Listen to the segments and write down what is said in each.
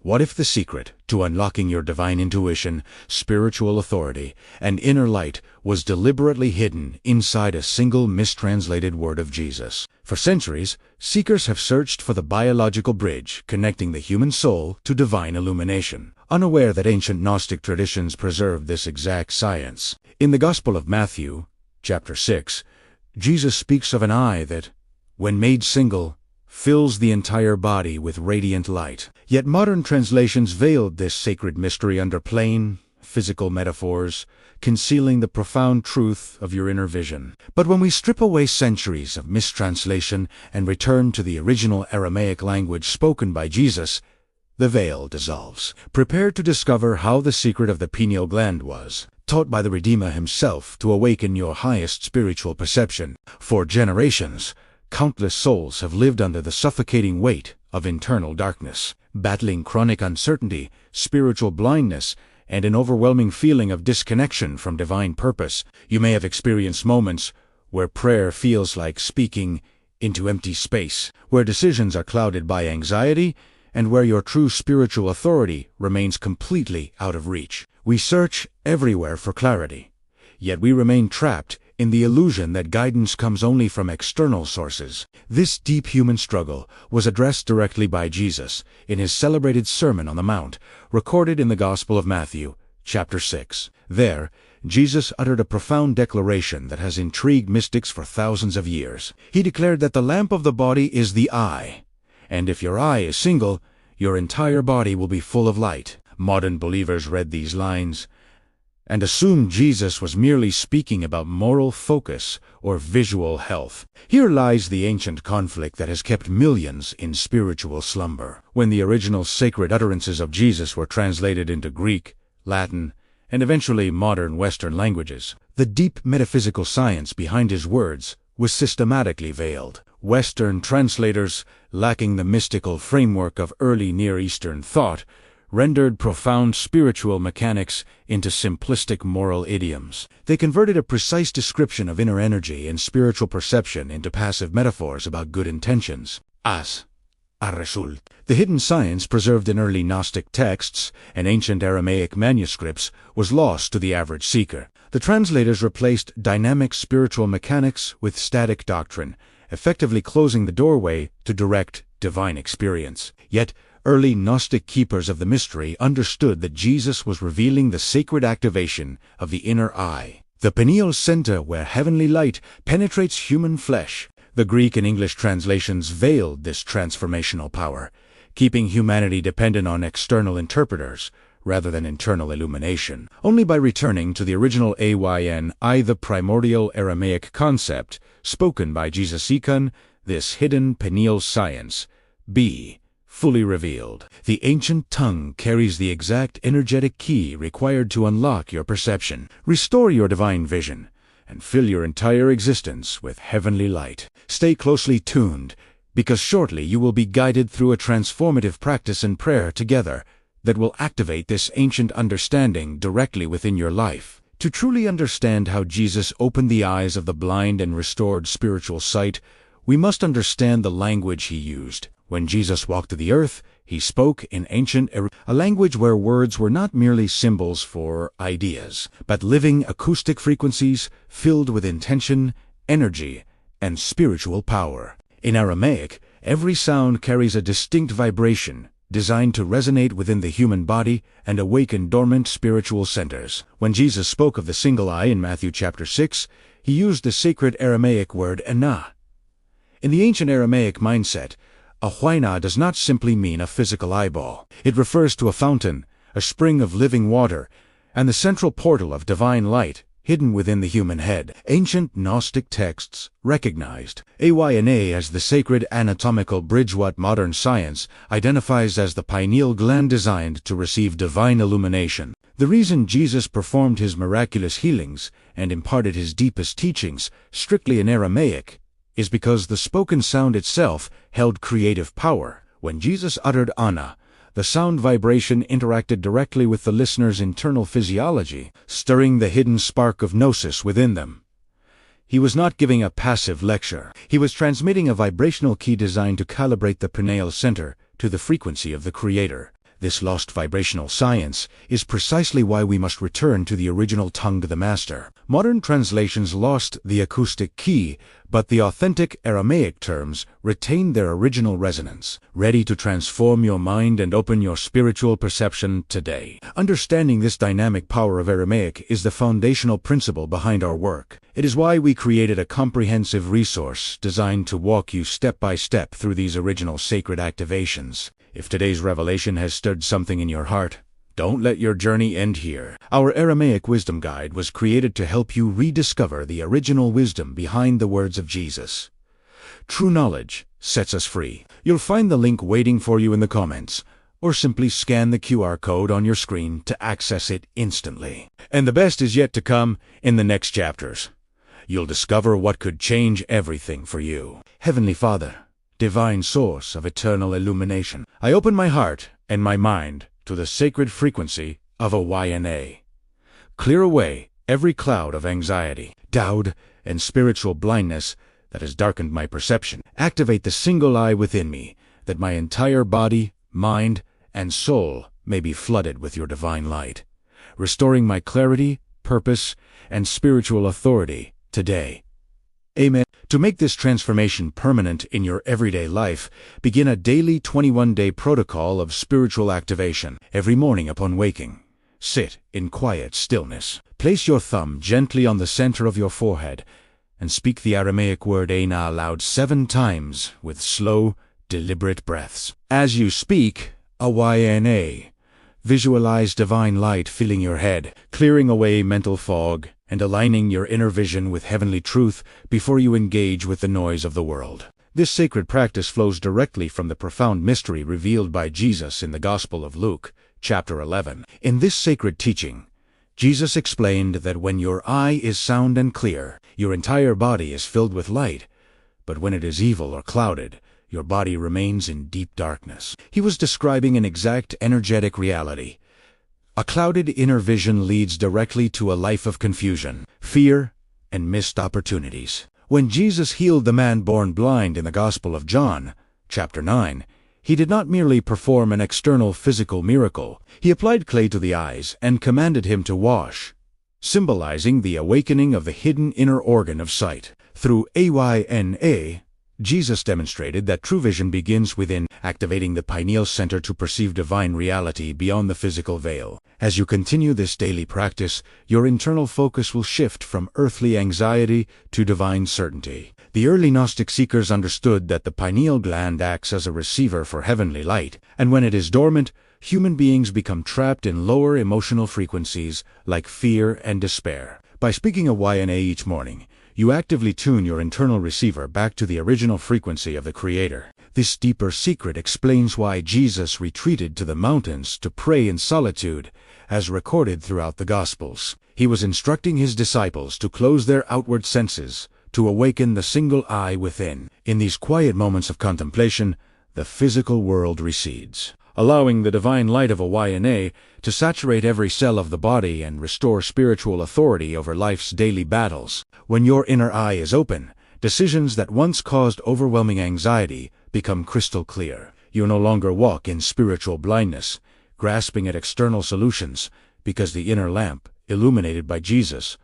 What if the secret to unlocking your divine intuition, spiritual authority, and inner light was deliberately hidden inside a single mistranslated word of Jesus? For centuries, seekers have searched for the biological bridge connecting the human soul to divine illumination, unaware that ancient Gnostic traditions preserved this exact science. In the Gospel of Matthew, chapter 6, Jesus speaks of an eye that, when made single, fills the entire body with radiant light. Yet modern translations veiled this sacred mystery under plain, physical metaphors, concealing the profound truth of your inner vision. But when we strip away centuries of mistranslation and return to the original Aramaic language spoken by Jesus, the veil dissolves. Prepare to discover how the secret of the pineal gland was taught by the Redeemer himself to awaken your highest spiritual perception. For generations, countless souls have lived under the suffocating weight of internal darkness, battling chronic uncertainty, spiritual blindness, and an overwhelming feeling of disconnection from divine purpose. You may have experienced moments where prayer feels like speaking into empty space, where decisions are clouded by anxiety, and where your true spiritual authority remains completely out of reach. We search everywhere for clarity, yet we remain trapped in the illusion that guidance comes only from external sources. This deep human struggle was addressed directly by Jesus in his celebrated Sermon on the Mount, recorded in the Gospel of Matthew, chapter 6. There, Jesus uttered a profound declaration that has intrigued mystics for thousands of years. He declared that the lamp of the body is the eye, and if your eye is single, your entire body will be full of light. Modern believers read these lines and assumed Jesus was merely speaking about moral focus or visual health. Here lies the ancient conflict that has kept millions in spiritual slumber. When the original sacred utterances of Jesus were translated into Greek, Latin, and eventually modern Western languages, the deep metaphysical science behind his words was systematically veiled. Western translators, lacking the mystical framework of early Near Eastern thought, rendered profound spiritual mechanics into simplistic moral idioms. They converted a precise description of inner energy and spiritual perception into passive metaphors about good intentions. As a result, the hidden science preserved in early Gnostic texts and ancient Aramaic manuscripts was lost to the average seeker. The translators replaced dynamic spiritual mechanics with static doctrine, effectively closing the doorway to direct divine experience. Yet, early Gnostic keepers of the mystery understood that Jesus was revealing the sacred activation of the inner eye, the pineal center where heavenly light penetrates human flesh. The Greek and English translations veiled this transformational power, keeping humanity dependent on external interpreters rather than internal illumination. Only by returning to the original Ayn, the primordial Aramaic concept spoken by Jesus can this hidden pineal science be fully revealed. The ancient tongue carries the exact energetic key required to unlock your perception, restore your divine vision, and fill your entire existence with heavenly light. Stay closely tuned, because shortly you will be guided through a transformative practice and prayer together that will activate this ancient understanding directly within your life. To truly understand how Jesus opened the eyes of the blind and restored spiritual sight, we must understand the language he used. When Jesus walked the earth, he spoke in ancient a language where words were not merely symbols for ideas, but living acoustic frequencies filled with intention, energy, and spiritual power. In Aramaic, every sound carries a distinct vibration designed to resonate within the human body and awaken dormant spiritual centers. When Jesus spoke of the single eye in Matthew chapter 6, he used the sacred Aramaic word ana. In the ancient Aramaic mindset, a huayna does not simply mean a physical eyeball. It refers to a fountain, a spring of living water, and the central portal of divine light hidden within the human head. Ancient Gnostic texts recognized Ayna as the sacred anatomical bridge what modern science identifies as the pineal gland designed to receive divine illumination. The reason Jesus performed his miraculous healings and imparted his deepest teachings strictly in Aramaic is because the spoken sound itself held creative power. When Jesus uttered ana, the sound vibration interacted directly with the listener's internal physiology, stirring the hidden spark of gnosis within them. He was not giving a passive lecture. He was transmitting a vibrational key designed to calibrate the pineal center to the frequency of the Creator. this lost vibrational science, is precisely why we must return to the original tongue of the master. Modern translations lost the acoustic key, but the authentic Aramaic terms retained their original resonance, ready to transform your mind and open your spiritual perception today. Understanding this dynamic power of Aramaic is the foundational principle behind our work. It is why we created a comprehensive resource designed to walk you step by step through these original sacred activations. If today's revelation has stirred something in your heart, don't let your journey end here. Our Aramaic Wisdom Guide was created to help you rediscover the original wisdom behind the words of Jesus. True knowledge sets us free. You'll find the link waiting for you in the comments, or simply scan the QR code on your screen to access it instantly. And the best is yet to come in the next chapters. You'll discover what could change everything for you. Heavenly Father, divine source of eternal illumination, I open my heart and my mind to the sacred frequency of a YNA. Clear away every cloud of anxiety, doubt, and spiritual blindness that has darkened my perception. Activate the single eye within me, that my entire body, mind, and soul may be flooded with your divine light, restoring my clarity, purpose, and spiritual authority today. Amen. To make this transformation permanent in your everyday life, begin a daily 21-day protocol of spiritual activation. Every morning upon waking, sit in quiet stillness. Place your thumb gently on the center of your forehead and speak the Aramaic word Aina aloud 7 times with slow, deliberate breaths. As you speak, Ayna, visualize divine light filling your head, clearing away mental fog, and aligning your inner vision with heavenly truth before you engage with the noise of the world. This sacred practice flows directly from the profound mystery revealed by Jesus in the Gospel of Luke, chapter 11. In this sacred teaching, Jesus explained that when your eye is sound and clear, your entire body is filled with light, but when it is evil or clouded, your body remains in deep darkness. He was describing an exact energetic reality. A clouded inner vision leads directly to a life of confusion, fear, and missed opportunities. When Jesus healed the man born blind in the Gospel of John, chapter 9, he did not merely perform an external physical miracle. He applied clay to the eyes and commanded him to wash, symbolizing the awakening of the hidden inner organ of sight. Through Ayna, Jesus demonstrated that true vision begins within, activating the pineal center to perceive divine reality beyond the physical veil. As you continue this daily practice, your internal focus will shift from earthly anxiety to divine certainty. The early Gnostic seekers understood that the pineal gland acts as a receiver for heavenly light, and when it is dormant, human beings become trapped in lower emotional frequencies like fear and despair. By speaking a YNA each morning, you actively tune your internal receiver back to the original frequency of the Creator. This deeper secret explains why Jesus retreated to the mountains to pray in solitude, as recorded throughout the Gospels. He was instructing his disciples to close their outward senses, to awaken the single eye within. In these quiet moments of contemplation, the physical world recedes, allowing the divine light of a YNA to saturate every cell of the body and restore spiritual authority over life's daily battles. When your inner eye is open, decisions that once caused overwhelming anxiety become crystal clear. You no longer walk in spiritual blindness, grasping at external solutions, because the inner lamp, illuminated by Jesus,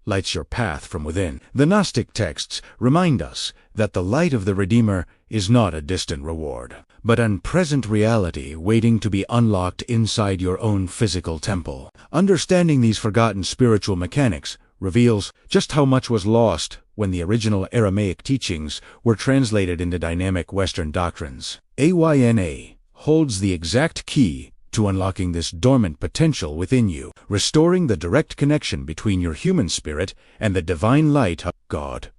lights your path from within. The Gnostic texts remind us that the light of the Redeemer is not a distant reward, but an present reality waiting to be unlocked inside your own physical temple. Understanding these forgotten spiritual mechanics reveals just how much was lost when the original Aramaic teachings were translated into dynamic Western doctrines. Ayna holds the exact key to unlocking this dormant potential within you, restoring the direct connection between your human spirit and the divine light of God.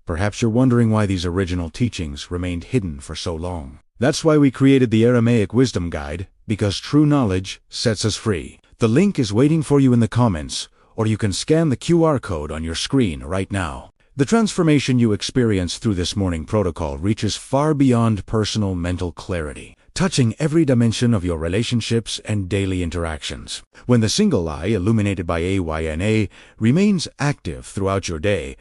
Perhaps you're wondering why these original teachings remained hidden for so long. That's why we created the Aramaic Wisdom Guide, because true knowledge sets us free. The link is waiting for you in the comments, or you can scan the QR code on your screen right now. The transformation you experience through this morning protocol reaches far beyond personal mental clarity, touching every dimension of your relationships and daily interactions. When the single eye, illuminated by Ayna, remains active throughout your day,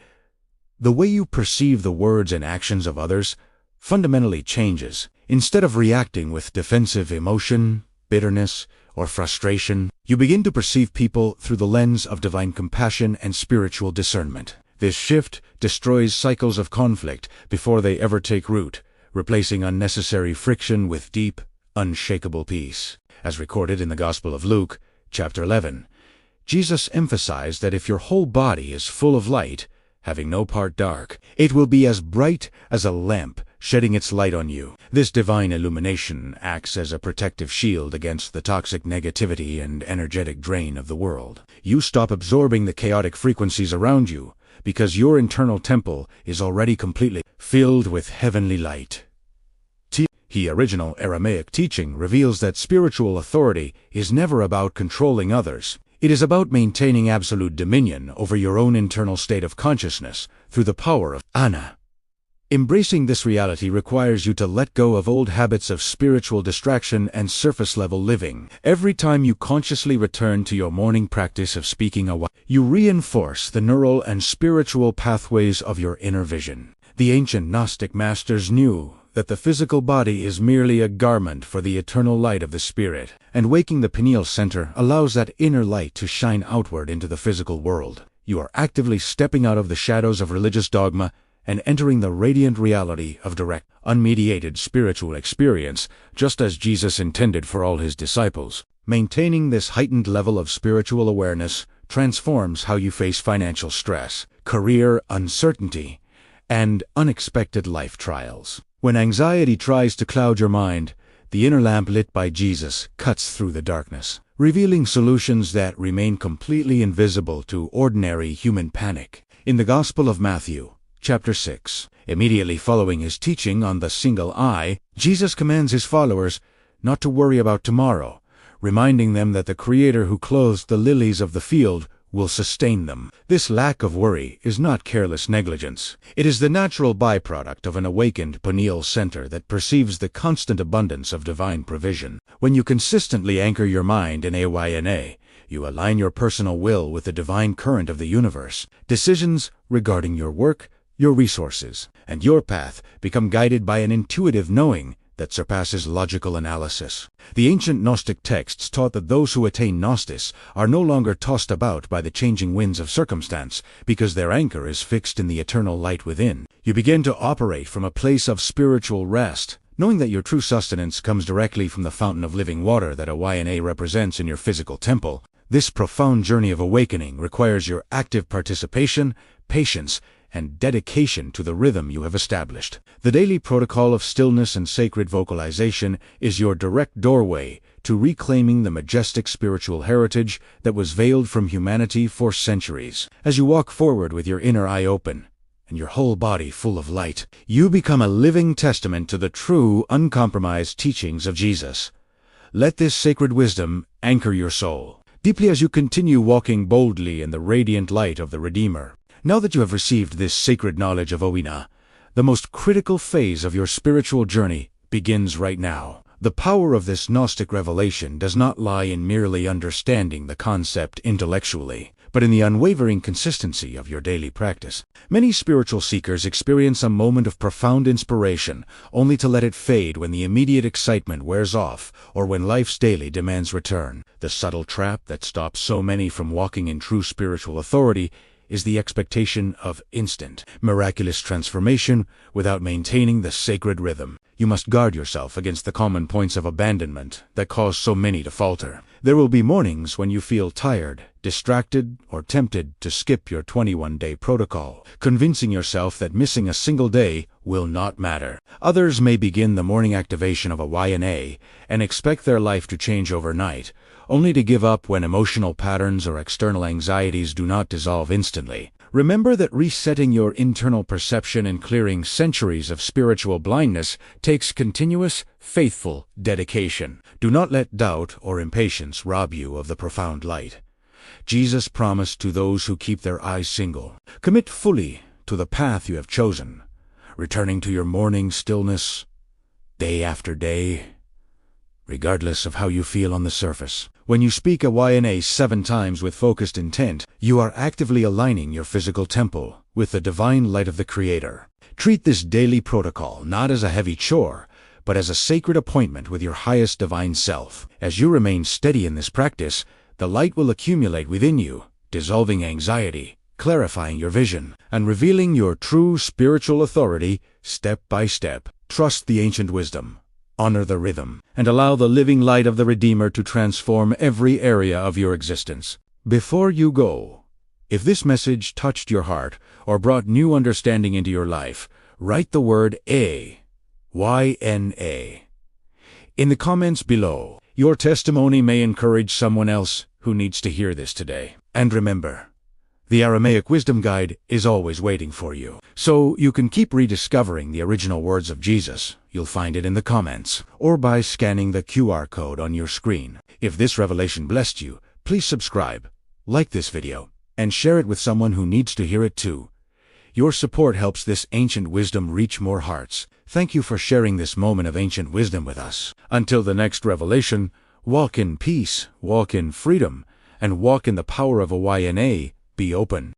the way you perceive the words and actions of others fundamentally changes. Instead of reacting with defensive emotion, bitterness, or frustration. You begin to perceive people through the lens of divine compassion and spiritual discernment. This shift destroys cycles of conflict before they ever take root, replacing unnecessary friction with deep, unshakable peace. As recorded in the Gospel of Luke, chapter 11, Jesus emphasized that if your whole body is full of light, having no part dark, it will be as bright as a lamp, shedding its light on you. This divine illumination acts as a protective shield against the toxic negativity and energetic drain of the world. You stop absorbing the chaotic frequencies around you, because your internal temple is already completely filled with heavenly light. The original Aramaic teaching reveals that spiritual authority is never about controlling others. It is about maintaining absolute dominion over your own internal state of consciousness through the power of Ana. Embracing this reality requires you to let go of old habits of spiritual distraction and surface-level living. Every time you consciously return to your morning practice of speaking you reinforce the neural and spiritual pathways of your inner vision. The ancient Gnostic masters knew that the physical body is merely a garment for the eternal light of the spirit, and waking the pineal center allows that inner light to shine outward into the physical world. You are actively stepping out of the shadows of religious dogma and entering the radiant reality of direct, unmediated spiritual experience, just as Jesus intended for all his disciples. Maintaining this heightened level of spiritual awareness transforms how you face financial stress, career uncertainty, and unexpected life trials. When anxiety tries to cloud your mind, the inner lamp lit by Jesus cuts through the darkness, revealing solutions that remain completely invisible to ordinary human panic. In the Gospel of Matthew, chapter 6, immediately following his teaching on the single eye, Jesus commands his followers not to worry about tomorrow, reminding them that the Creator who clothes the lilies of the field will sustain them. This lack of worry is not careless negligence. It is the natural byproduct of an awakened pineal center that perceives the constant abundance of divine provision. When you consistently anchor your mind in AYNA, you align your personal will with the divine current of the universe. Decisions regarding your work, your resources, and your path become guided by an intuitive knowing that surpasses logical analysis. The ancient Gnostic texts taught that those who attain Gnosis are no longer tossed about by the changing winds of circumstance, because their anchor is fixed in the eternal light within. You begin to operate from a place of spiritual rest, knowing that your true sustenance comes directly from the fountain of living water that AYNA represents in your physical temple. This profound journey of awakening requires your active participation, patience, and dedication to the rhythm you have established. The daily protocol of stillness and sacred vocalization is your direct doorway to reclaiming the majestic spiritual heritage that was veiled from humanity for centuries. As you walk forward with your inner eye open and your whole body full of light, you become a living testament to the true, uncompromised teachings of Jesus. Let this sacred wisdom anchor your soul deeply as you continue walking boldly in the radiant light of the Redeemer. Now that you have received this sacred knowledge of Oina, the most critical phase of your spiritual journey begins right now. The power of this Gnostic revelation does not lie in merely understanding the concept intellectually, but in the unwavering consistency of your daily practice. Many spiritual seekers experience a moment of profound inspiration, only to let it fade when the immediate excitement wears off or when life's daily demands return. The subtle trap that stops so many from walking in true spiritual authority is the expectation of instant, miraculous transformation without maintaining the sacred rhythm. You must guard yourself against the common points of abandonment that cause so many to falter. There will be mornings when you feel tired, distracted, or tempted to skip your 21-day protocol, convincing yourself that missing a single day will not matter. Others may begin the morning activation of AYNA and expect their life to change overnight, only to give up when emotional patterns or external anxieties do not dissolve instantly. Remember that resetting your internal perception and clearing centuries of spiritual blindness takes continuous, faithful dedication. Do not let doubt or impatience rob you of the profound light Jesus promised to those who keep their eyes single. Commit fully to the path you have chosen, returning to your morning stillness day after day, regardless of how you feel on the surface. When you speak AYNA 7 times with focused intent, you are actively aligning your physical temple with the divine light of the Creator. Treat this daily protocol not as a heavy chore, but as a sacred appointment with your highest divine self. As you remain steady in this practice, the light will accumulate within you, dissolving anxiety, clarifying your vision, and revealing your true spiritual authority step by step. Trust the ancient wisdom, honor the rhythm, and allow the living light of the Redeemer to transform every area of your existence. Before you go, if this message touched your heart or brought new understanding into your life, write the word A, Y-N-A, in the comments below. Your testimony may encourage someone else who needs to hear this today. And remember, the Aramaic Wisdom Guide is always waiting for you, so you can keep rediscovering the original words of Jesus. You'll find it in the comments, or by scanning the QR code on your screen. If this revelation blessed you, please subscribe, like this video, and share it with someone who needs to hear it too. Your support helps this ancient wisdom reach more hearts. Thank you for sharing this moment of ancient wisdom with us. Until the next revelation, walk in peace, walk in freedom, and walk in the power of a YNA. Be open.